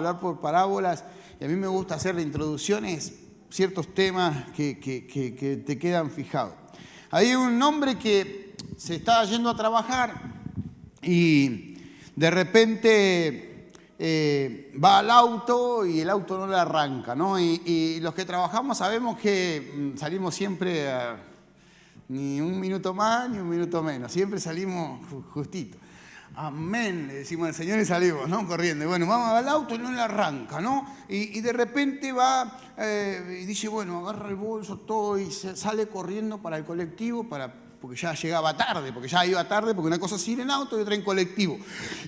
hablar por parábolas y a mí me gusta hacerle introducciones, ciertos temas que te quedan fijados. Hay un hombre que se estaba yendo a trabajar y de repente va al auto y el auto no le arranca, ¿no? Y los que trabajamos sabemos que salimos siempre ni un minuto más ni un minuto menos, siempre salimos justito. Amén, le decimos al Señor y salimos, ¿no? Corriendo. Y bueno, vamos al auto y no le arranca, ¿no? Y de repente va y dice, bueno, agarra el bolso, todo y sale corriendo para el colectivo, porque ya llegaba tarde, porque ya iba tarde, porque una cosa es ir en auto y otra en colectivo.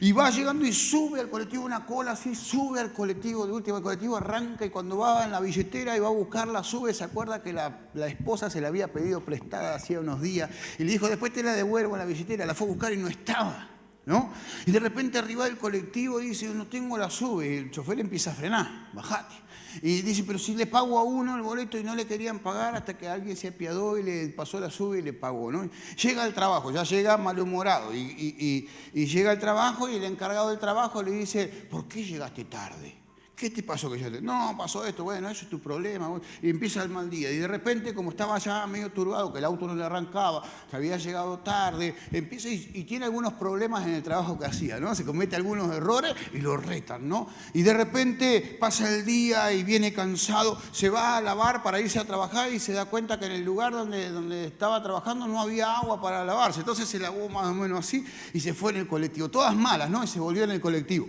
Y va llegando y sube al colectivo, una cola así, sube al colectivo, de último el colectivo arranca y cuando va en la billetera y va a buscarla, sube, se acuerda que la esposa se la había pedido prestada hacía unos días y le dijo, después te la devuelvo a la billetera, la fue a buscar y no estaba, ¿no? Y de repente arriba del colectivo dice, no tengo la sube, y el chofer empieza a frenar, bajate. Y dice, pero si le pago a uno el boleto y no le querían pagar hasta que alguien se apiadó y le pasó la sube y le pagó, ¿no? Llega al trabajo, ya llega malhumorado y llega al trabajo y el encargado del trabajo le dice, ¿por qué llegaste tarde? ¿Qué te pasó que llegaste? No, pasó esto, bueno, eso es tu problema. Y empieza el mal día. Y de repente, como estaba ya medio turbado, que el auto no le arrancaba, que había llegado tarde, empieza y tiene algunos problemas en el trabajo que hacía, ¿no? Se comete algunos errores y lo retan, ¿no? Y de repente pasa el día y viene cansado, se va a lavar para irse a trabajar y se da cuenta que en el lugar donde estaba trabajando no había agua para lavarse. Entonces se lavó más o menos así y se fue en el colectivo. Todas malas, ¿no? Y se volvió en el colectivo.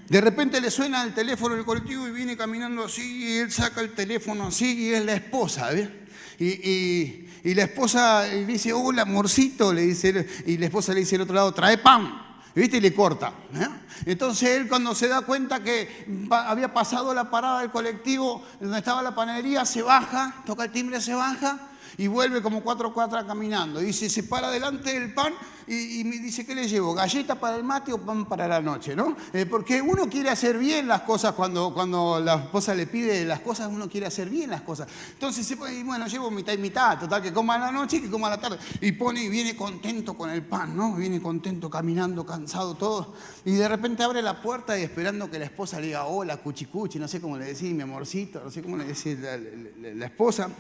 De repente le suena el teléfono del colectivo y viene caminando así y él saca el teléfono así y es la esposa, ¿ves? Y la esposa le dice, hola, amorcito, le dice, y la esposa le dice al otro lado, trae pan, ¿viste? Y le corta, ¿eh? Entonces él cuando se da cuenta que había pasado la parada del colectivo donde estaba la panadería, se baja, toca el timbre, se baja y vuelve como 4 cuadras caminando. Y se para delante del pan y me dice, ¿qué le llevo? ¿Galleta para el mate o pan para la noche? ¿No? Porque uno quiere hacer bien las cosas cuando la esposa le pide las cosas, uno quiere hacer bien las cosas. Entonces, bueno, llevo mitad y mitad, total, que coma a la noche y que coma a la tarde. Y viene contento con el pan, ¿no? Viene contento, caminando, cansado, todo. Y de repente abre la puerta y esperando que la esposa le diga, hola, cuchicuchi, no sé cómo le decís, mi amorcito, no sé cómo le decís la esposa.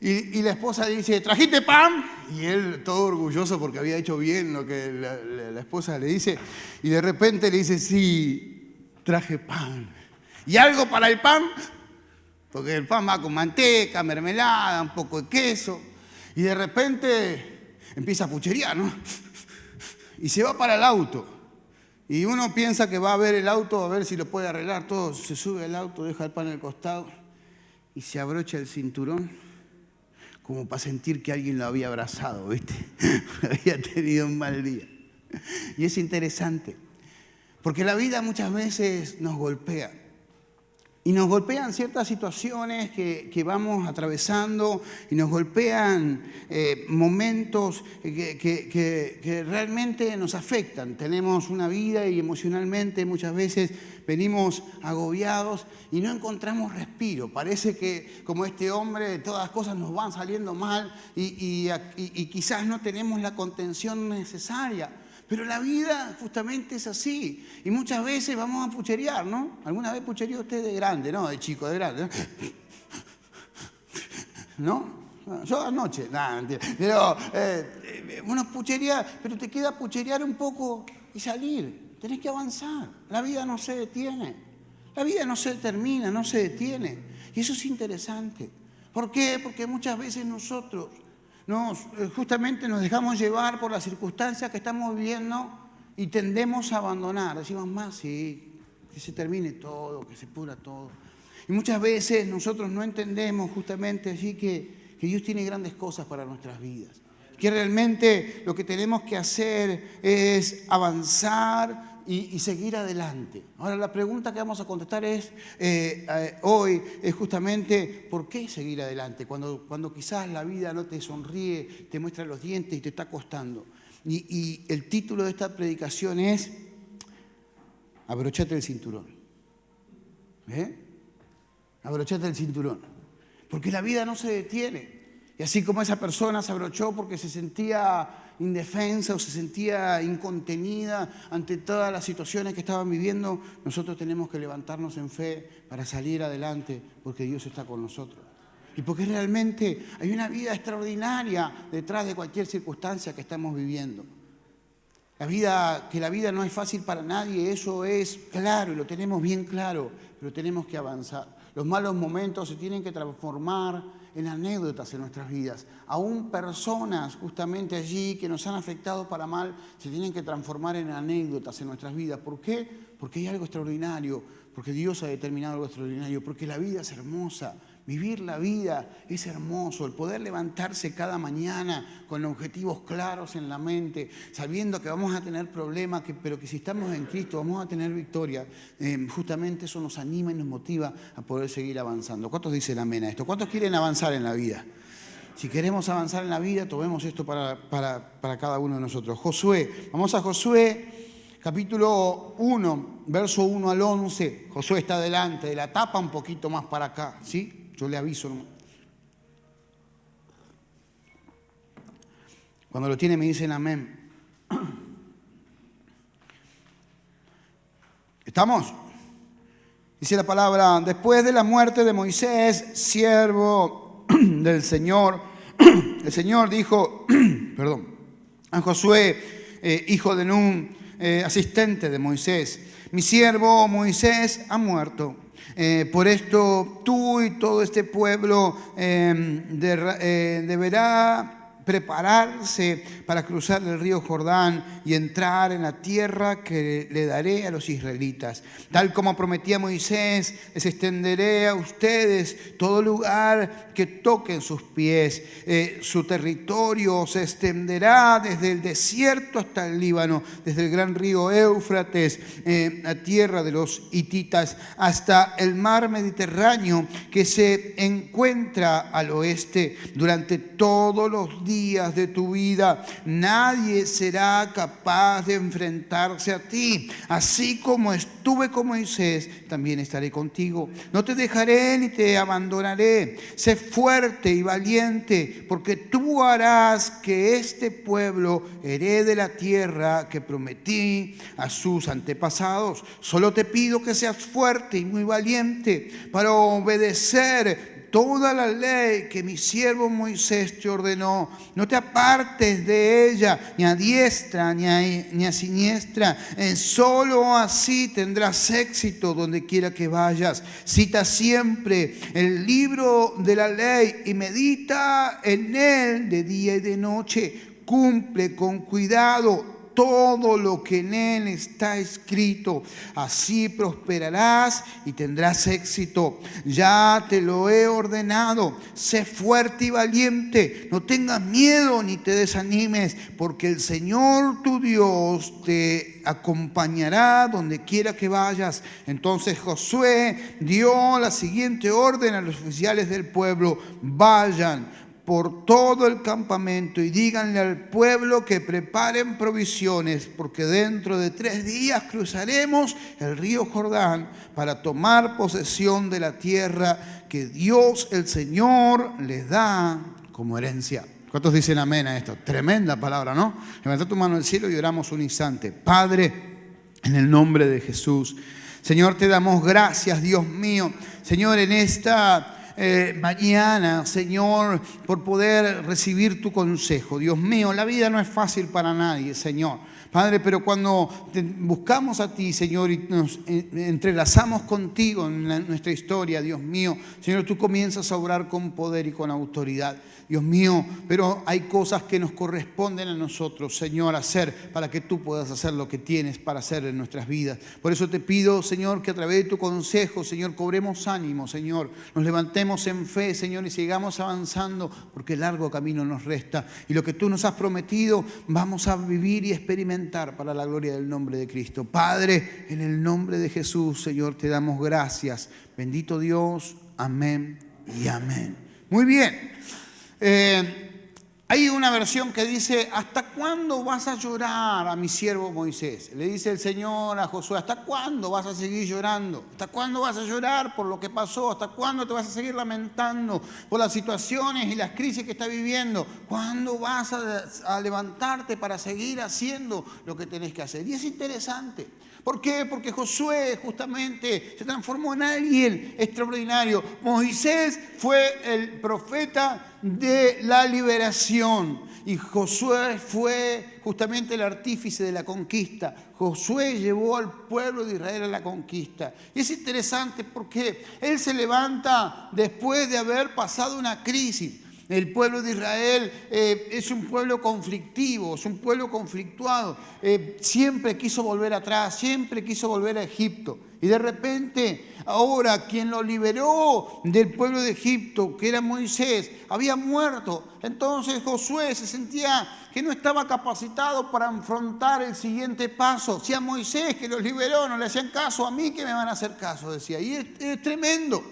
Y la esposa dice, ¿trajiste pan? Y él todo orgulloso porque había hecho bien lo que la esposa le dice. Y de repente le dice, sí, traje pan. ¿Y algo para el pan? Porque el pan va con manteca, mermelada, un poco de queso. Y de repente empieza a pucherear, ¿no? Y se va para el auto. Y uno piensa que va a ver el auto, a ver si lo puede arreglar todo. Se sube al auto, deja el pan al costado y se abrocha el cinturón. Como para sentir que alguien lo había abrazado, ¿viste? Había tenido un mal día. Y es interesante, porque la vida muchas veces nos golpea. Y nos golpean ciertas situaciones que vamos atravesando y nos golpean momentos que realmente nos afectan. Tenemos una vida y emocionalmente muchas veces venimos agobiados y no encontramos respiro. Parece que como este hombre todas las cosas nos van saliendo mal y quizás no tenemos la contención necesaria. Pero la vida justamente es así. Y muchas veces vamos a pucherear, ¿no? ¿Alguna vez puchereó usted de grande, no? De chico, de grande, ¿no? Yo anoche, nada, mentira. Pero bueno, pucherear, pero te queda pucherear un poco y salir. Tenés que avanzar. La vida no se detiene. La vida no se termina, no se detiene. Y eso es interesante. ¿Por qué? Porque muchas veces nosotros justamente nos dejamos llevar por las circunstancias que estamos viviendo y tendemos a abandonar. Decimos más, sí, que se termine todo, que se pura todo. Y muchas veces nosotros no entendemos justamente así que Dios tiene grandes cosas para nuestras vidas. Que realmente lo que tenemos que hacer es avanzar y seguir adelante. Ahora la pregunta que vamos a contestar hoy es justamente ¿por qué seguir adelante? Cuando quizás la vida no te sonríe, te muestra los dientes y te está costando. Y el título de esta predicación es Abrochate el cinturón. Abrochate el cinturón. Porque la vida no se detiene. Y así como esa persona se abrochó porque se sentía indefensa o se sentía incontenida ante todas las situaciones que estaban viviendo, nosotros tenemos que levantarnos en fe para salir adelante, porque Dios está con nosotros. Y porque realmente hay una vida extraordinaria detrás de cualquier circunstancia que estamos viviendo. La vida no es fácil para nadie, eso es claro y lo tenemos bien claro, pero tenemos que avanzar. Los malos momentos se tienen que transformar en anécdotas en nuestras vidas. Aún personas justamente allí que nos han afectado para mal se tienen que transformar en anécdotas en nuestras vidas. ¿Por qué? Porque hay algo extraordinario, porque Dios ha determinado algo extraordinario, porque la vida es hermosa. Vivir la vida es hermoso, el poder levantarse cada mañana con objetivos claros en la mente, sabiendo que vamos a tener problemas, pero que si estamos en Cristo vamos a tener victoria. Justamente eso nos anima y nos motiva a poder seguir avanzando. ¿Cuántos dicen amén a esto? ¿Cuántos quieren avanzar en la vida? Si queremos avanzar en la vida, tomemos esto para cada uno de nosotros. Josué, vamos a Josué. Capítulo 1, verso 1 al 11. Josué está delante de la tapa un poquito más para acá, ¿sí? Yo le aviso. Cuando lo tiene me dicen amén. ¿Estamos? Dice la palabra, después de la muerte de Moisés, siervo del Señor, el Señor dijo, a Josué, hijo de Nun, asistente de Moisés, mi siervo Moisés ha muerto. Por esto tú y todo este pueblo deberá prepararse para cruzar el río Jordán y entrar en la tierra que le daré a los israelitas. Tal como prometí a Moisés, les extenderé a ustedes todo lugar que toquen sus pies. Su territorio se extenderá desde el desierto hasta el Líbano, desde el gran río Éufrates, la tierra de los hititas, hasta el mar Mediterráneo que se encuentra al oeste. Durante todos los días de tu vida nadie será capaz de enfrentarse a ti. Así como estuve con Moisés, también estaré contigo. No te dejaré ni te abandonaré. Sé fuerte y valiente, porque tú harás que este pueblo herede la tierra que prometí a sus antepasados. Solo te pido que seas fuerte y muy valiente para obedecer toda la ley que mi siervo Moisés te ordenó. No te apartes de ella, ni a diestra ni a siniestra. Solo así tendrás éxito donde quiera que vayas. Cita siempre el libro de la ley y medita en él de día y de noche. Cumple con cuidado todo lo que en él está escrito. Así prosperarás y tendrás éxito. Ya te lo he ordenado. Sé fuerte y valiente. No tengas miedo ni te desanimes, porque el Señor tu Dios te acompañará donde quiera que vayas. Entonces Josué dio la siguiente orden a los oficiales del pueblo: vayan por todo el campamento y díganle al pueblo que preparen provisiones, porque dentro de 3 días cruzaremos el río Jordán para tomar posesión de la tierra que Dios el Señor les da como herencia. ¿Cuántos dicen amén a esto? Tremenda palabra, ¿no? Levanta tu mano al cielo y oramos un instante. Padre, en el nombre de Jesús, Señor, te damos gracias, Dios mío. Señor, en esta mañana, Señor, por poder recibir tu consejo. Dios mío, la vida no es fácil para nadie, Señor. Padre, pero cuando buscamos a ti, Señor, y nos entrelazamos contigo en nuestra historia, Dios mío, Señor, tú comienzas a obrar con poder y con autoridad. Dios mío, pero hay cosas que nos corresponden a nosotros, Señor, hacer para que tú puedas hacer lo que tienes para hacer en nuestras vidas. Por eso te pido, Señor, que a través de tu consejo, Señor, cobremos ánimo, Señor, nos levantemos en fe, Señor, y sigamos avanzando, porque el largo camino nos resta. Y lo que tú nos has prometido, vamos a vivir y experimentar para la gloria del nombre de Cristo. Padre, en el nombre de Jesús, Señor, te damos gracias. Bendito Dios, amén y amén. Muy bien. Hay una versión que dice, ¿hasta cuándo vas a llorar a mi siervo Moisés? Le dice el Señor a Josué, ¿hasta cuándo vas a seguir llorando? ¿Hasta cuándo vas a llorar por lo que pasó? ¿Hasta cuándo te vas a seguir lamentando por las situaciones y las crisis que estás viviendo? ¿Cuándo vas a levantarte para seguir haciendo lo que tenés que hacer? Y es interesante. ¿Por qué? Porque Josué justamente se transformó en alguien extraordinario. Moisés fue el profeta de la liberación y Josué fue justamente el artífice de la conquista. Josué llevó al pueblo de Israel a la conquista. Y es interesante porque él se levanta después de haber pasado una crisis. El pueblo de Israel es un pueblo conflictivo, es un pueblo conflictuado. Siempre quiso volver atrás, siempre quiso volver a Egipto. Y de repente, ahora quien lo liberó del pueblo de Egipto, que era Moisés, había muerto. Entonces Josué se sentía que no estaba capacitado para afrontar el siguiente paso. Si a Moisés que los liberó no le hacían caso, a mí que me van a hacer caso, decía. Y es tremendo.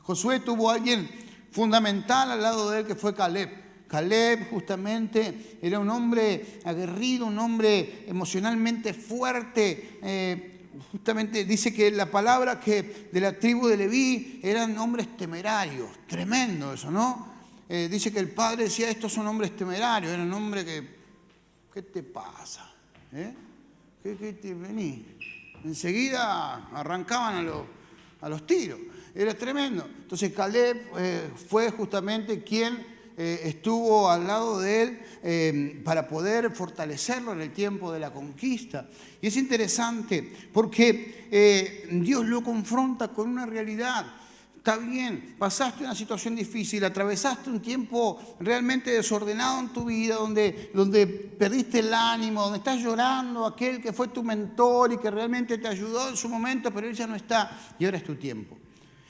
Josué tuvo a alguien fundamental al lado de él, que fue Caleb. Caleb justamente era un hombre aguerrido, un hombre emocionalmente fuerte. Justamente dice que la palabra que de la tribu de Leví eran hombres temerarios. Tremendo eso, ¿no? Dice que el padre decía, estos son hombres temerarios. Eran hombres que, ¿qué te pasa? ¿Qué te vení? Enseguida arrancaban a los tiros. Era tremendo. Entonces Caleb fue justamente quien estuvo al lado de él para poder fortalecerlo en el tiempo de la conquista. Y es interesante porque Dios lo confronta con una realidad. Está bien, pasaste una situación difícil, atravesaste un tiempo realmente desordenado en tu vida, donde perdiste el ánimo, donde estás llorando a aquel que fue tu mentor y que realmente te ayudó en su momento, pero él ya no está y ahora es tu tiempo.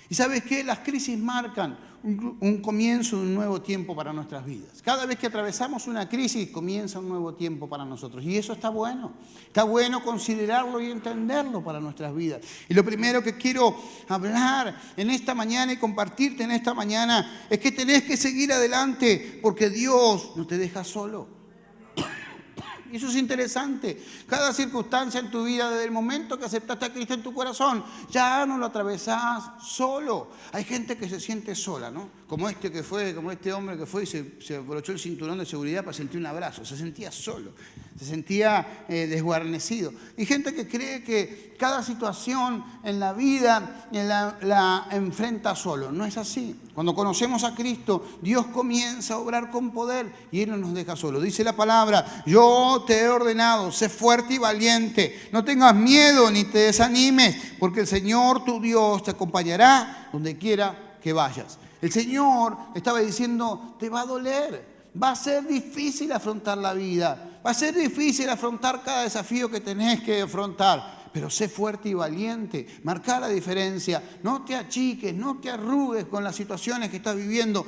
¿Y sabes qué? Las crisis marcan un comienzo de un nuevo tiempo para nuestras vidas. Cada vez que atravesamos una crisis, comienza un nuevo tiempo para nosotros. Y eso está bueno. Está bueno considerarlo y entenderlo para nuestras vidas. Y lo primero que quiero hablar en esta mañana y compartirte en esta mañana es que tenés que seguir adelante porque Dios no te deja solo. Y eso es interesante. Cada circunstancia en tu vida, desde el momento que aceptaste a Cristo en tu corazón, ya no lo atravesás solo. Hay gente que se siente sola, ¿no? Como este hombre que fue y se abrochó el cinturón de seguridad para sentir un abrazo. Se sentía solo, se sentía desguarnecido. Y gente que cree que cada situación en la vida la enfrenta solo. No es así. Cuando conocemos a Cristo, Dios comienza a obrar con poder y Él no nos deja solo. Dice la palabra, yo te he ordenado, sé fuerte y valiente. No tengas miedo ni te desanimes, porque el Señor tu Dios te acompañará donde quiera que vayas. El Señor estaba diciendo, te va a doler, va a ser difícil afrontar la vida, va a ser difícil afrontar cada desafío que tenés que afrontar. Pero sé fuerte y valiente, marca la diferencia, no te achiques, no te arrugues con las situaciones que estás viviendo,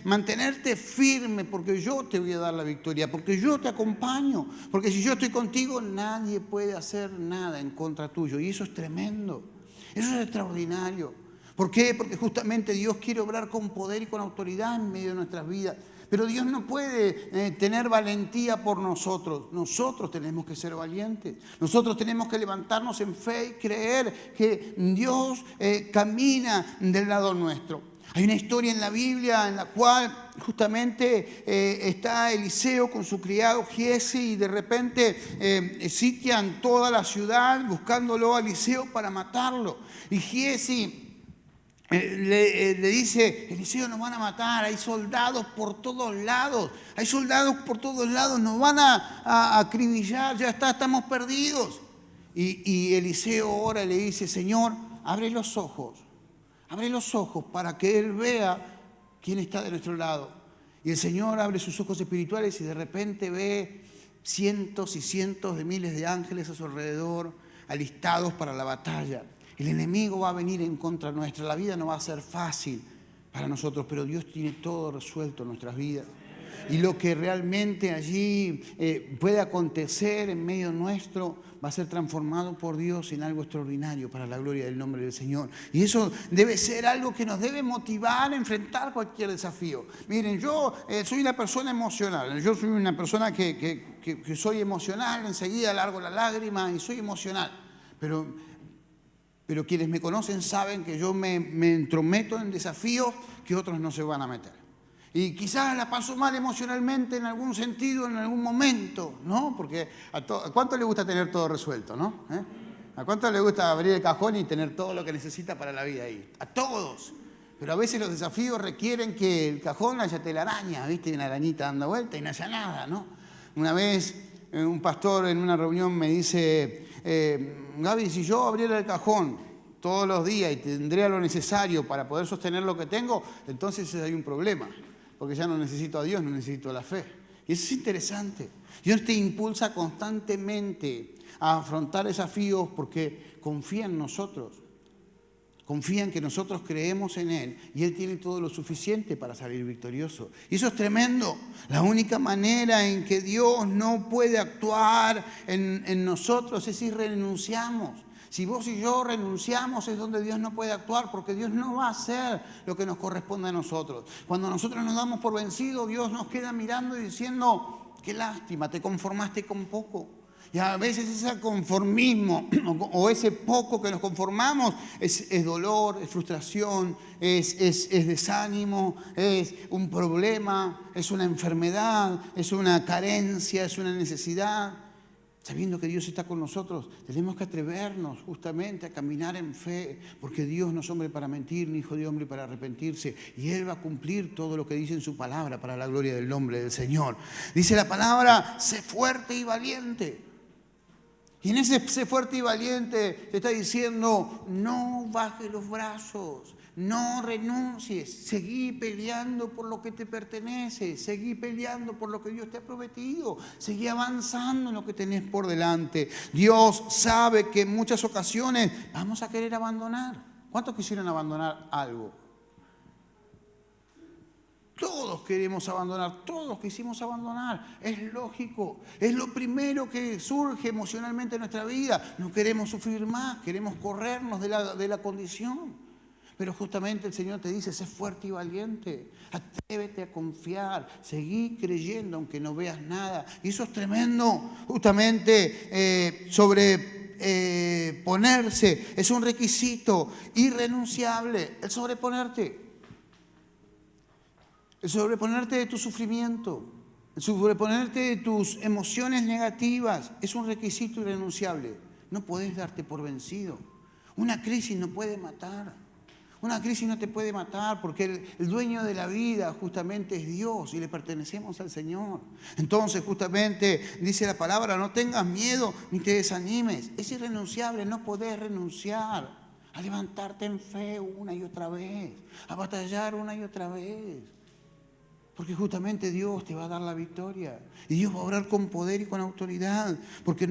mantenerte firme porque yo te voy a dar la victoria, porque yo te acompaño, porque si yo estoy contigo nadie puede hacer nada en contra tuyo y eso es tremendo, eso es extraordinario. ¿Por qué? Porque justamente Dios quiere obrar con poder y con autoridad en medio de nuestras vidas. Pero Dios no puede tener valentía por nosotros. Nosotros tenemos que ser valientes. Nosotros tenemos que levantarnos en fe y creer que Dios camina del lado nuestro. Hay una historia en la Biblia en la cual justamente está Eliseo con su criado Giesi y de repente sitian toda la ciudad buscándolo a Eliseo para matarlo. Y Giesi le dice, Eliseo, nos van a matar, hay soldados por todos lados, nos van a acribillar, ya está, estamos perdidos. Y Eliseo ora y le dice, Señor, abre los ojos para que él vea quién está de nuestro lado. Y el Señor abre sus ojos espirituales y de repente ve cientos y cientos de miles de ángeles a su alrededor, alistados para la batalla. El enemigo va a venir en contra nuestra. La vida no va a ser fácil para nosotros, pero Dios tiene todo resuelto en nuestras vidas. Y lo que realmente allí puede acontecer en medio nuestro va a ser transformado por Dios en algo extraordinario para la gloria del nombre del Señor. Y eso debe ser algo que nos debe motivar a enfrentar cualquier desafío. Miren, yo soy una persona emocional. Yo soy una persona que soy emocional, enseguida largo la lágrima y soy emocional. Pero quienes me conocen saben que yo me entrometo en desafíos que otros no se van a meter. Y quizás la paso mal emocionalmente en algún sentido, en algún momento, ¿no? Porque ¿a cuánto le gusta tener todo resuelto, no? ¿A cuánto le gusta abrir el cajón y tener todo lo que necesita para la vida ahí? A todos. Pero a veces los desafíos requieren que el cajón haya telaraña, ¿viste? Una arañita dando vuelta y no haya nada, ¿no? Una vez un pastor en una reunión me dice, Gaby, si yo abriera el cajón todos los días y tendría lo necesario para poder sostener lo que tengo, entonces hay un problema. Porque ya no necesito a Dios, no necesito la fe. Y eso es interesante. Dios te impulsa constantemente a afrontar desafíos porque confía en nosotros. Confía en que nosotros creemos en Él y Él tiene todo lo suficiente para salir victorioso. Y eso es tremendo. La única manera en que Dios no puede actuar en nosotros es si renunciamos. Si vos y yo renunciamos es donde Dios no puede actuar, porque Dios no va a hacer lo que nos corresponde a nosotros. Cuando nosotros nos damos por vencidos, Dios nos queda mirando y diciendo, qué lástima, te conformaste con poco. Y a veces ese conformismo o ese poco que nos conformamos es dolor, es frustración, es desánimo, es un problema, es una enfermedad, es una carencia, es una necesidad. Sabiendo que Dios está con nosotros, tenemos que atrevernos justamente a caminar en fe, porque Dios no es hombre para mentir, ni hijo de hombre para arrepentirse, y Él va a cumplir todo lo que dice en su palabra para la gloria del nombre del Señor. Dice la palabra, sé fuerte y valiente. Y en ese sé fuerte y valiente te está diciendo, no bajes los brazos, no renuncies, seguí peleando por lo que te pertenece, seguí peleando por lo que Dios te ha prometido, seguí avanzando en lo que tenés por delante. Dios sabe que en muchas ocasiones vamos a querer abandonar. ¿Cuántos quisieron abandonar algo? Todos queremos abandonar, todos quisimos abandonar. Es lógico, es lo primero que surge emocionalmente en nuestra vida. No queremos sufrir más, queremos corrernos de la condición. Pero justamente el Señor te dice, sé fuerte y valiente, atrévete a confiar, seguí creyendo aunque no veas nada. Y eso es tremendo, justamente sobreponerse es un requisito irrenunciable, el sobreponerte. El sobreponerte de tu sufrimiento, el sobreponerte de tus emociones negativas es un requisito irrenunciable. No puedes darte por vencido. Una crisis no puede matar. Una crisis no te puede matar porque el dueño de la vida justamente es Dios y le pertenecemos al Señor. Entonces justamente dice la palabra, no tengas miedo ni te desanimes. Es irrenunciable, no podés renunciar a levantarte en fe una y otra vez, a batallar una y otra vez. Porque justamente Dios te va a dar la victoria. Y Dios va a obrar con poder y con autoridad. Porque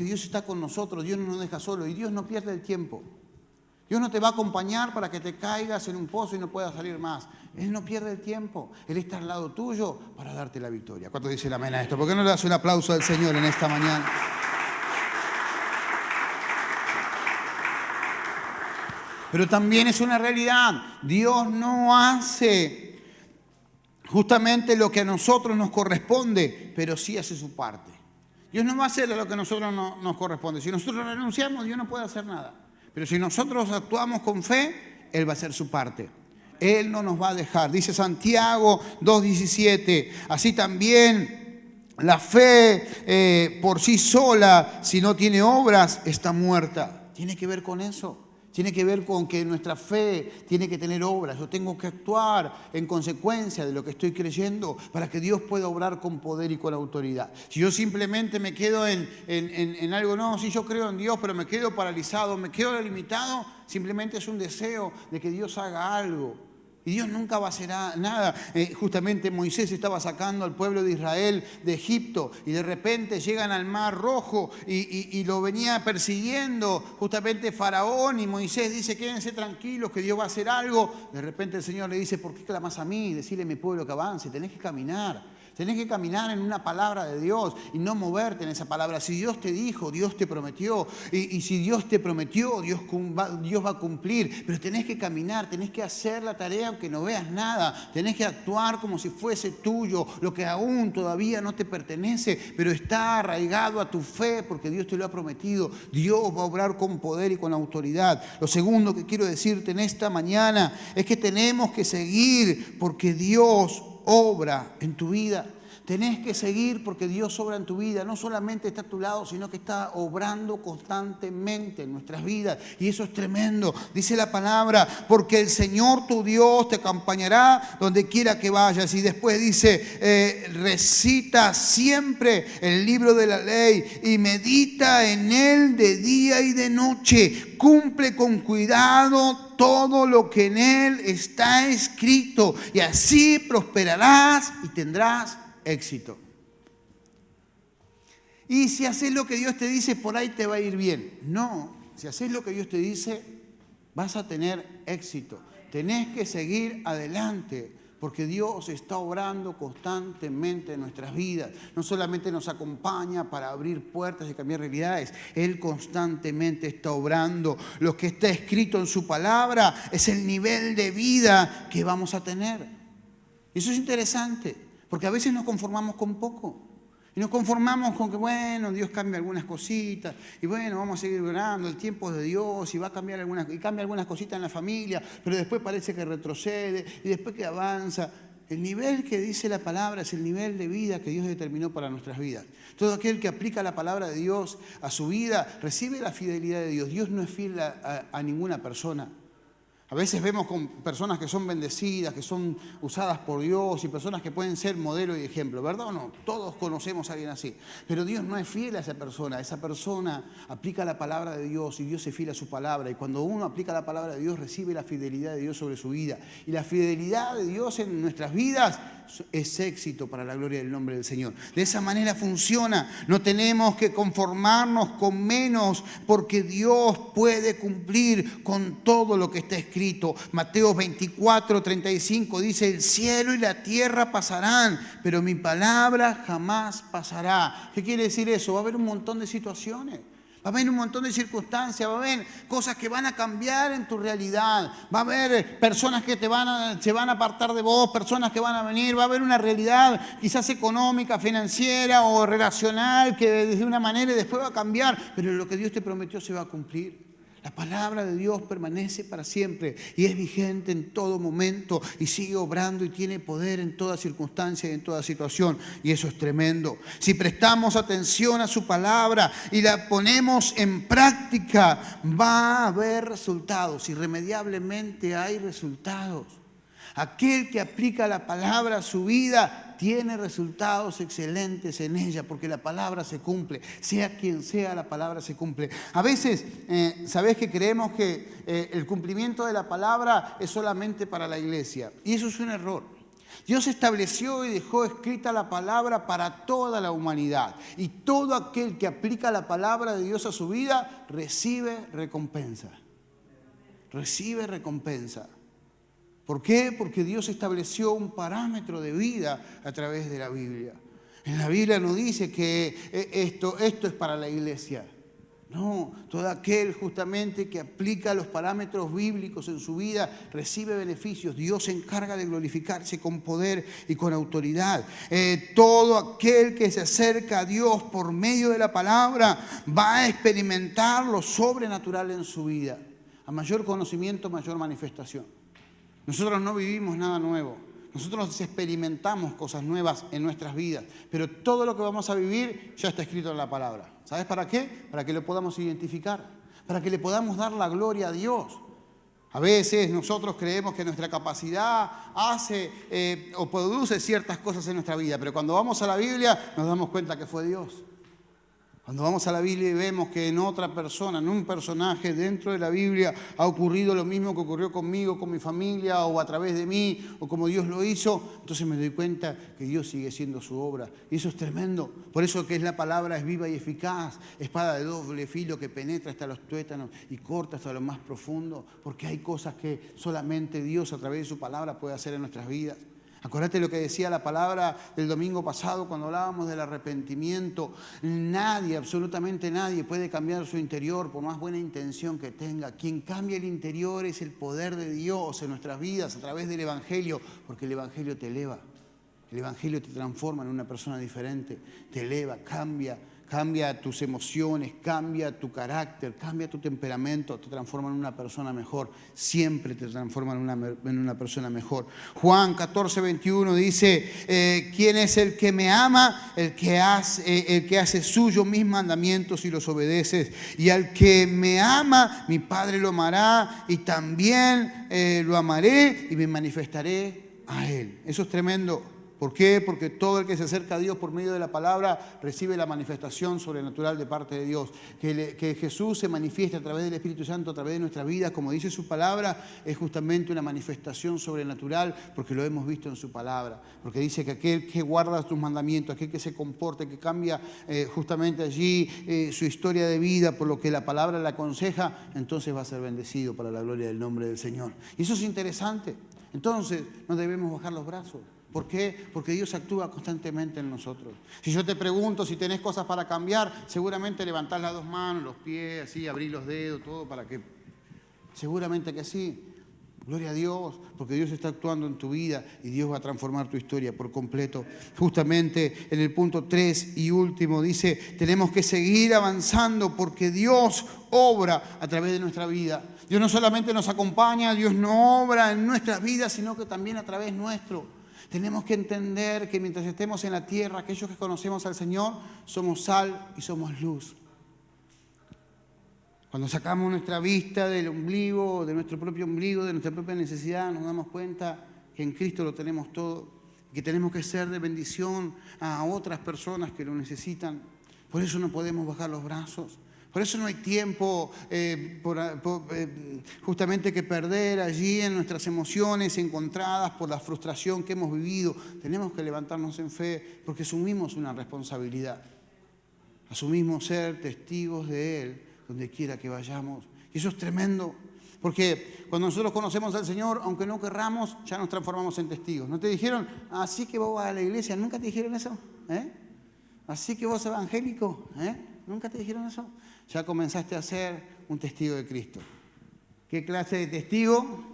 Dios está con nosotros, Dios no nos deja solo y Dios no pierde el tiempo. Dios no te va a acompañar para que te caigas en un pozo y no puedas salir más. Él no pierde el tiempo. Él está al lado tuyo para darte la victoria. ¿Cuántos dicen amén a esto? ¿Por qué no le das un aplauso al Señor en esta mañana? Pero también es una realidad. Dios no hace justamente lo que a nosotros nos corresponde, pero sí hace su parte. Dios no va a hacer lo que a nosotros nos corresponde. Si nosotros renunciamos, Dios no puede hacer nada. Pero si nosotros actuamos con fe, Él va a hacer su parte. Él no nos va a dejar. Dice Santiago 2:17. Así también la fe por sí sola, si no tiene obras, está muerta. Tiene que ver con eso. Tiene que ver con que nuestra fe tiene que tener obras. Yo tengo que actuar en consecuencia de lo que estoy creyendo para que Dios pueda obrar con poder y con autoridad. Si yo simplemente me quedo en algo, no, sí yo creo en Dios, pero me quedo paralizado, me quedo limitado, simplemente es un deseo de que Dios haga algo. Y Dios nunca va a hacer nada. Justamente Moisés estaba sacando al pueblo de Israel de Egipto y de repente llegan al Mar Rojo y lo venía persiguiendo justamente Faraón, y Moisés dice: quédense tranquilos que Dios va a hacer algo. De repente el Señor le dice: ¿por qué clamas a mí? Decirle a mi pueblo que avance. Tenés que caminar. Tenés que caminar en una palabra de Dios y no moverte en esa palabra. Si Dios te dijo, Dios te prometió. Y si Dios te prometió, Dios va a cumplir. Pero tenés que caminar, tenés que hacer la tarea aunque no veas nada. Tenés que actuar como si fuese tuyo, lo que aún todavía no te pertenece, pero está arraigado a tu fe porque Dios te lo ha prometido. Dios va a obrar con poder y con autoridad. Lo segundo que quiero decirte en esta mañana es que tenemos que seguir porque Dios obra en tu vida. Tenés que seguir porque Dios obra en tu vida. No solamente está a tu lado, sino que está obrando constantemente en nuestras vidas. Y eso es tremendo. Dice la palabra: porque el Señor tu Dios te acompañará donde quiera que vayas. Y después dice: recita siempre el libro de la ley y medita en él de día y de noche. Cumple con cuidado todo lo que en él está escrito, y así prosperarás y tendrás éxito. Y si haces lo que Dios te dice, por ahí te va a ir bien. No, si haces lo que Dios te dice, vas a tener éxito. Tenés que seguir adelante, porque Dios está obrando constantemente en nuestras vidas. No solamente nos acompaña para abrir puertas y cambiar realidades, Él constantemente está obrando. Lo que está escrito en su palabra es el nivel de vida que vamos a tener. Eso es interesante, porque a veces nos conformamos con poco. Y nos conformamos con que, bueno, Dios cambia algunas cositas, y bueno, vamos a seguir orando, el tiempo es de Dios, y va a cambiar algunas cositas en la familia, pero después parece que retrocede, y después que avanza. El nivel que dice la palabra es el nivel de vida que Dios determinó para nuestras vidas. Todo aquel que aplica la palabra de Dios a su vida recibe la fidelidad de Dios. Dios no es fiel a ninguna persona. A veces vemos con personas que son bendecidas, que son usadas por Dios, y personas que pueden ser modelo y ejemplo, ¿verdad o no? Todos conocemos a alguien así. Pero Dios no es fiel a esa persona. Esa persona aplica la palabra de Dios y Dios es fiel a su palabra. Y cuando uno aplica la palabra de Dios, recibe la fidelidad de Dios sobre su vida. Y la fidelidad de Dios en nuestras vidas es éxito para la gloria del nombre del Señor. De esa manera funciona. No tenemos que conformarnos con menos, porque Dios puede cumplir con todo lo que está escrito. Mateo 24:35 dice: el cielo y la tierra pasarán, pero mi palabra jamás pasará. ¿Qué quiere decir eso? Va a haber un montón de situaciones. Va a haber un montón de circunstancias, va a haber cosas que van a cambiar en tu realidad, va a haber personas que se van a apartar de vos, personas que van a venir, va a haber una realidad quizás económica, financiera o relacional que de una manera y después va a cambiar, pero lo que Dios te prometió se va a cumplir. La palabra de Dios permanece para siempre y es vigente en todo momento y sigue obrando y tiene poder en toda circunstancia y en toda situación. Y eso es tremendo. Si prestamos atención a su palabra y la ponemos en práctica, va a haber resultados. Irremediablemente hay resultados. Aquel que aplica la palabra a su vida tiene resultados excelentes en ella, porque la palabra se cumple. Sea quien sea, la palabra se cumple. A veces, ¿sabés que creemos que el cumplimiento de la palabra es solamente para la iglesia? Y eso es un error. Dios estableció y dejó escrita la palabra para toda la humanidad. Y todo aquel que aplica la palabra de Dios a su vida recibe recompensa. Recibe recompensa. ¿Por qué? Porque Dios estableció un parámetro de vida a través de la Biblia. En la Biblia no dice que esto es para la iglesia. No, todo aquel justamente que aplica los parámetros bíblicos en su vida recibe beneficios. Dios se encarga de glorificarse con poder y con autoridad. Todo aquel que se acerca a Dios por medio de la palabra va a experimentar lo sobrenatural en su vida. A mayor conocimiento, mayor manifestación. Nosotros no vivimos nada nuevo. Nosotros experimentamos cosas nuevas en nuestras vidas. Pero todo lo que vamos a vivir ya está escrito en la palabra. ¿Sabes para qué? Para que lo podamos identificar. Para que le podamos dar la gloria a Dios. A veces nosotros creemos que nuestra capacidad hace o produce ciertas cosas en nuestra vida. Pero cuando vamos a la Biblia nos damos cuenta que fue Dios. Cuando vamos a la Biblia y vemos que en otra persona, en un personaje dentro de la Biblia, ha ocurrido lo mismo que ocurrió conmigo, con mi familia, o a través de mí, o como Dios lo hizo, entonces me doy cuenta que Dios sigue siendo su obra. Y eso es tremendo. Por eso que es la palabra es viva y eficaz, espada de doble filo que penetra hasta los tuétanos y corta hasta lo más profundo, porque hay cosas que solamente Dios a través de su palabra puede hacer en nuestras vidas. Acordate lo que decía la palabra del domingo pasado cuando hablábamos del arrepentimiento. Nadie, absolutamente nadie puede cambiar su interior por más buena intención que tenga. Quien cambia el interior es el poder de Dios en nuestras vidas a través del Evangelio, porque el Evangelio te eleva. El Evangelio te transforma en una persona diferente, te eleva, cambia tus emociones, cambia tu carácter, cambia tu temperamento, te transforma en una persona mejor. Siempre te transforma en una persona mejor. Juan 14:21 dice, ¿quién es el que me ama? El que hace suyo mis mandamientos y los obedece. Y al que me ama, mi Padre lo amará y también lo amaré y me manifestaré a él. Eso es tremendo. ¿Por qué? Porque todo el que se acerca a Dios por medio de la palabra recibe la manifestación sobrenatural de parte de Dios. Que Jesús se manifieste a través del Espíritu Santo, a través de nuestras vidas, como dice su palabra, es justamente una manifestación sobrenatural porque lo hemos visto en su palabra. Porque dice que aquel que guarda sus mandamientos, aquel que se comporta, que cambia justamente allí su historia de vida por lo que la palabra le aconseja, entonces va a ser bendecido para la gloria del nombre del Señor. Y eso es interesante. Entonces no debemos bajar los brazos. ¿Por qué? Porque Dios actúa constantemente en nosotros. Si yo te pregunto si tenés cosas para cambiar, seguramente levantás las dos manos, los pies, así, abrís los dedos, todo para que... Seguramente que sí. Gloria a Dios, porque Dios está actuando en tu vida y Dios va a transformar tu historia por completo. Justamente en el punto 3 y último dice, tenemos que seguir avanzando porque Dios obra a través de nuestra vida. Dios no solamente nos acompaña, Dios no obra en nuestras vidas, sino que también a través nuestro. Tenemos que entender que mientras estemos en la tierra, aquellos que conocemos al Señor, somos sal y somos luz. Cuando sacamos nuestra vista del ombligo, de nuestro propio ombligo, de nuestra propia necesidad, nos damos cuenta que en Cristo lo tenemos todo, que tenemos que ser de bendición a otras personas que lo necesitan. Por eso no podemos bajar los brazos. Por eso no hay tiempo justamente que perder allí en nuestras emociones encontradas por la frustración que hemos vivido. Tenemos que levantarnos en fe porque asumimos una responsabilidad. Asumimos ser testigos de Él donde quiera que vayamos. Y eso es tremendo. Porque cuando nosotros conocemos al Señor, aunque no querramos, ya nos transformamos en testigos. ¿No te dijeron, así que vos vas a la iglesia? ¿Nunca te dijeron eso? ¿Así que vos evangélico? ¿Nunca te dijeron eso? Ya comenzaste a ser un testigo de Cristo. ¿Qué clase de testigo?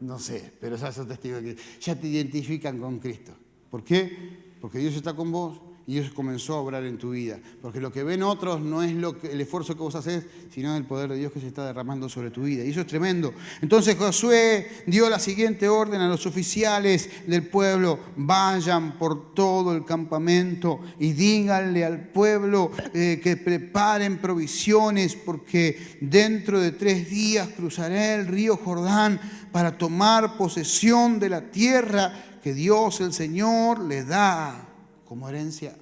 No sé, pero ya sos testigo de Cristo. Ya te identifican con Cristo. ¿Por qué? Porque Dios está con vos y Dios comenzó a obrar en tu vida. Porque lo que ven otros no es el esfuerzo que vos haces, sino el poder de Dios que se está derramando sobre tu vida. Y eso es tremendo. Entonces Josué dio la siguiente orden a los oficiales del pueblo. Vayan por todo el campamento y díganle al pueblo que preparen provisiones, porque dentro de 3 días cruzaré el río Jordán para tomar posesión de la tierra que Dios el Señor le da como herencia.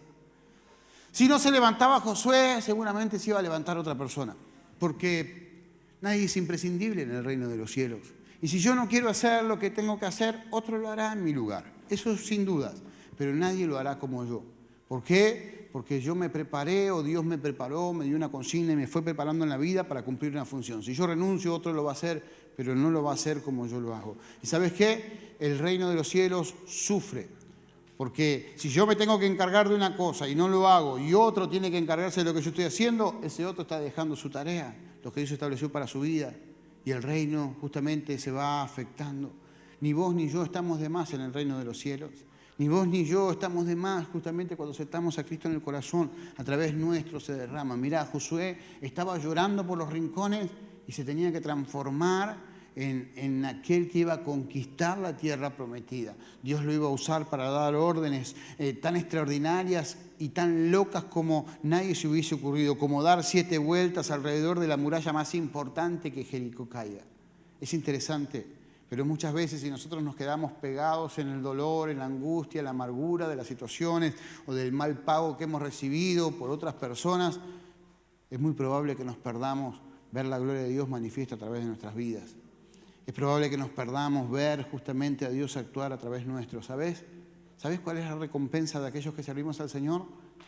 Si no se levantaba Josué, seguramente se iba a levantar otra persona, porque nadie es imprescindible en el reino de los cielos. Y si yo no quiero hacer lo que tengo que hacer, otro lo hará en mi lugar. Eso sin dudas, pero nadie lo hará como yo. ¿Por qué? Porque yo me preparé o Dios me preparó, me dio una consigna y me fue preparando en la vida para cumplir una función. Si yo renuncio, otro lo va a hacer, pero no lo va a hacer como yo lo hago. ¿Y sabes qué? El reino de los cielos sufre. Porque si yo me tengo que encargar de una cosa y no lo hago y otro tiene que encargarse de lo que yo estoy haciendo, ese otro está dejando su tarea, lo que Dios estableció para su vida. Y el reino justamente se va afectando. Ni vos ni yo estamos de más en el reino de los cielos. Ni vos ni yo estamos de más justamente cuando aceptamos a Cristo en el corazón. A través nuestro se derrama. Mirá, Josué estaba llorando por los rincones y se tenía que transformar en aquel que iba a conquistar la tierra prometida. Dios lo iba a usar para dar órdenes tan extraordinarias y tan locas como nadie se hubiese ocurrido, como dar 7 vueltas alrededor de la muralla más importante que Jericó caiga. Es interesante, pero muchas veces si nosotros nos quedamos pegados en el dolor, en la angustia, en la amargura de las situaciones o del mal pago que hemos recibido por otras personas, es muy probable que nos perdamos ver la gloria de Dios manifiesta a través de nuestras vidas. Es probable que nos perdamos ver justamente a Dios actuar a través nuestro, ¿sabes? ¿Sabes cuál es la recompensa de aquellos que servimos al Señor?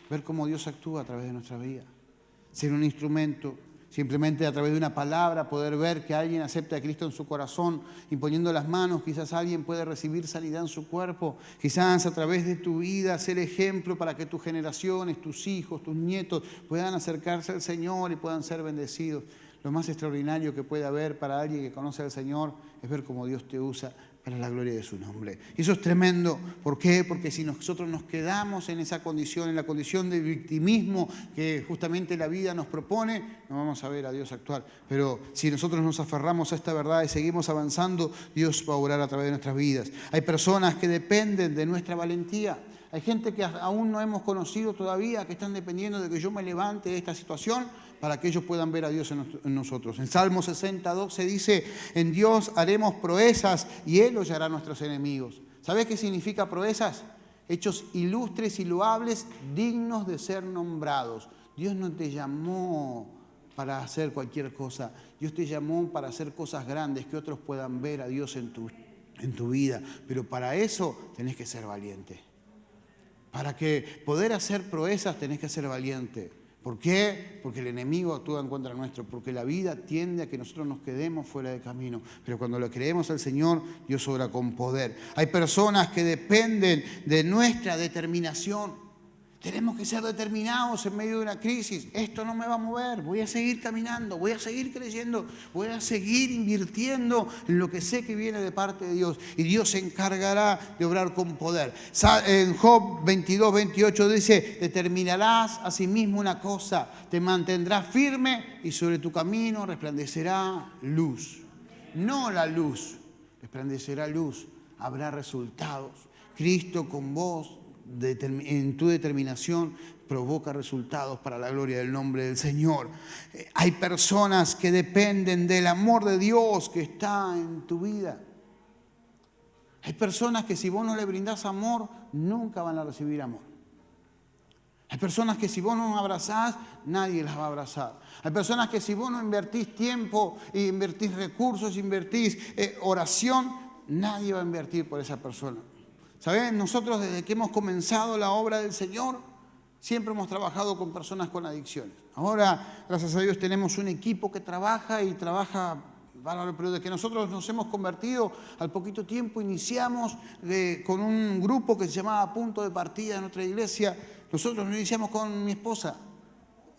Ver cómo Dios actúa a través de nuestra vida. Ser un instrumento, simplemente a través de una palabra, poder ver que alguien acepta a Cristo en su corazón, imponiendo las manos, quizás alguien puede recibir sanidad en su cuerpo, quizás a través de tu vida ser ejemplo para que tus generaciones, tus hijos, tus nietos puedan acercarse al Señor y puedan ser bendecidos. Lo más extraordinario que puede haber para alguien que conoce al Señor es ver cómo Dios te usa para la gloria de su nombre. Y eso es tremendo. ¿Por qué? Porque si nosotros nos quedamos en esa condición, en la condición de victimismo que justamente la vida nos propone, no vamos a ver a Dios actuar. Pero si nosotros nos aferramos a esta verdad y seguimos avanzando, Dios va a obrar a través de nuestras vidas. Hay personas que dependen de nuestra valentía. Hay gente que aún no hemos conocido todavía, que están dependiendo de que yo me levante de esta situación para que ellos puedan ver a Dios en nosotros. En Salmo 62 se dice, en Dios haremos proezas y Él hollará a nuestros enemigos. ¿Sabes qué significa proezas? Hechos ilustres y loables, dignos de ser nombrados. Dios no te llamó para hacer cualquier cosa. Dios te llamó para hacer cosas grandes, que otros puedan ver a Dios en tu vida. Pero para eso tenés que ser valiente. Para que poder hacer proezas tenés que ser valiente. ¿Por qué? Porque el enemigo actúa en contra nuestro, porque la vida tiende a que nosotros nos quedemos fuera de camino. Pero cuando le creemos al Señor, Dios obra con poder. Hay personas que dependen de nuestra determinación. Tenemos que ser determinados en medio de una crisis. Esto no me va a mover, voy a seguir caminando, voy a seguir creyendo, voy a seguir invirtiendo en lo que sé que viene de parte de Dios. Y Dios se encargará de obrar con poder. En Job 22, 28 dice, determinarás a sí mismo una cosa, te mantendrás firme y sobre tu camino resplandecerá luz. No la luz, resplandecerá luz, habrá resultados. Cristo con vos, en tu determinación, provoca resultados para la gloria del nombre del Señor. Hay personas que dependen del amor de Dios que está en tu vida. Hay personas que si vos no le brindás amor, nunca van a recibir amor. Hay personas que si vos no abrazás, nadie las va a abrazar. Hay personas que si vos no invertís tiempo, invertís recursos, invertís oración, nadie va a invertir por esa persona. ¿Saben? Nosotros desde que hemos comenzado la obra del Señor, siempre hemos trabajado con personas con adicciones. Ahora, gracias a Dios, tenemos un equipo que trabaja, pero de que nosotros nos hemos convertido, al poquito tiempo iniciamos con un grupo que se llamaba Punto de Partida en nuestra iglesia. Nosotros lo iniciamos con mi esposa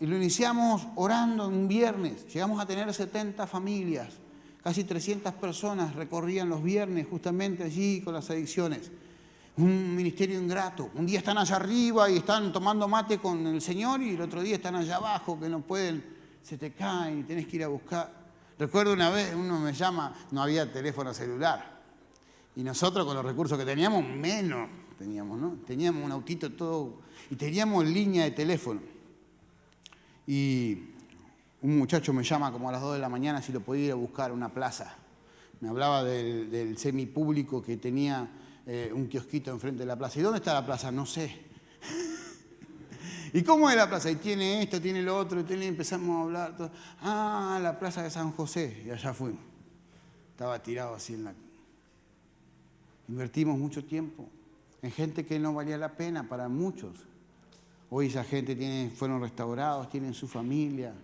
y lo iniciamos orando en un viernes. Llegamos a tener 70 familias, casi 300 personas recorrían los viernes justamente allí con las adicciones. Un ministerio ingrato. Un día están allá arriba y están tomando mate con el Señor y el otro día están allá abajo que no pueden, se te caen y tenés que ir a buscar. Recuerdo una vez, uno me llama, no había teléfono celular y nosotros con los recursos que teníamos, menos teníamos, ¿no? Teníamos un autito todo y teníamos línea de teléfono. Y un muchacho me llama como a las 2 de la mañana si lo podía ir a buscar a una plaza. Me hablaba del semipúblico que tenía un kiosquito enfrente de la plaza. ¿Y dónde está la plaza? No sé. ¿Y cómo es la plaza? Y tiene esto, tiene lo otro, y empezamos a hablar. Todo. Ah, la plaza de San José. Y allá fuimos. Estaba tirado así en la... Invertimos mucho tiempo en gente que no valía la pena para muchos. Hoy esa gente fueron restaurados, tienen su familia,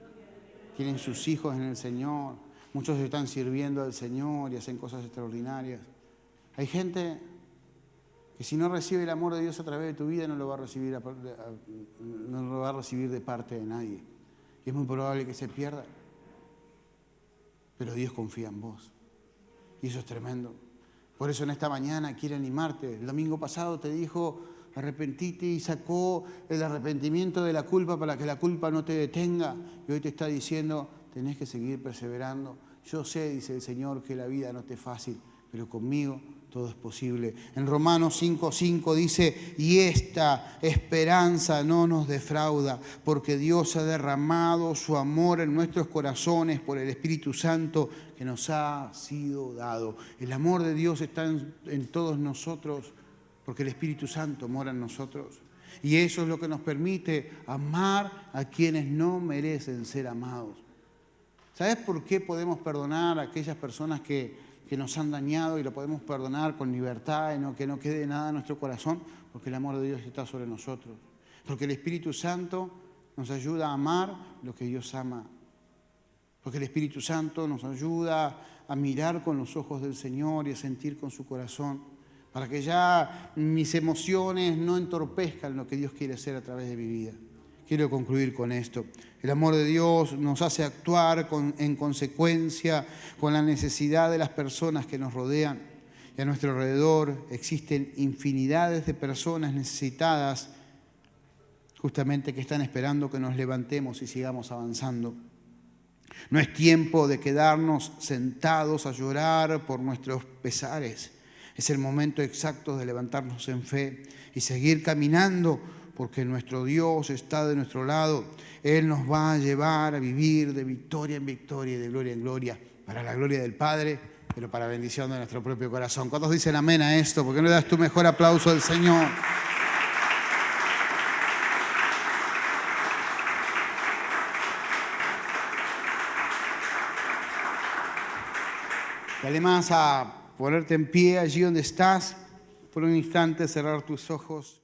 tienen sus hijos en el Señor. Muchos están sirviendo al Señor y hacen cosas extraordinarias. Hay gente que si no recibe el amor de Dios a través de tu vida, no lo va a recibir de parte de nadie. Y es muy probable que se pierda. Pero Dios confía en vos. Y eso es tremendo. Por eso en esta mañana quiere animarte. El domingo pasado te dijo, arrepentite y sacó el arrepentimiento de la culpa para que la culpa no te detenga. Y hoy te está diciendo, tenés que seguir perseverando. Yo sé, dice el Señor, que la vida no te es fácil, pero conmigo todo es posible. En Romanos 5:5 dice, y esta esperanza no nos defrauda, porque Dios ha derramado su amor en nuestros corazones por el Espíritu Santo que nos ha sido dado. El amor de Dios está en todos nosotros, porque el Espíritu Santo mora en nosotros. Y eso es lo que nos permite amar a quienes no merecen ser amados. ¿Sabes por qué podemos perdonar a aquellas personas que nos han dañado y lo podemos perdonar con libertad y que no quede nada en nuestro corazón? Porque el amor de Dios está sobre nosotros. Porque el Espíritu Santo nos ayuda a amar lo que Dios ama. Porque el Espíritu Santo nos ayuda a mirar con los ojos del Señor y a sentir con su corazón, para que ya mis emociones no entorpezcan lo que Dios quiere hacer a través de mi vida. Quiero concluir con esto. El amor de Dios nos hace actuar en consecuencia con la necesidad de las personas que nos rodean. Y a nuestro alrededor existen infinidades de personas necesitadas, justamente que están esperando que nos levantemos y sigamos avanzando. No es tiempo de quedarnos sentados a llorar por nuestros pesares. Es el momento exacto de levantarnos en fe y seguir caminando, porque nuestro Dios está de nuestro lado. Él nos va a llevar a vivir de victoria en victoria y de gloria en gloria, para la gloria del Padre, pero para bendición de nuestro propio corazón. ¿Cuántos dicen amén a esto? ¿Por qué no le das tu mejor aplauso al Señor? Dale más a ponerte en pie allí donde estás, por un instante cerrar tus ojos.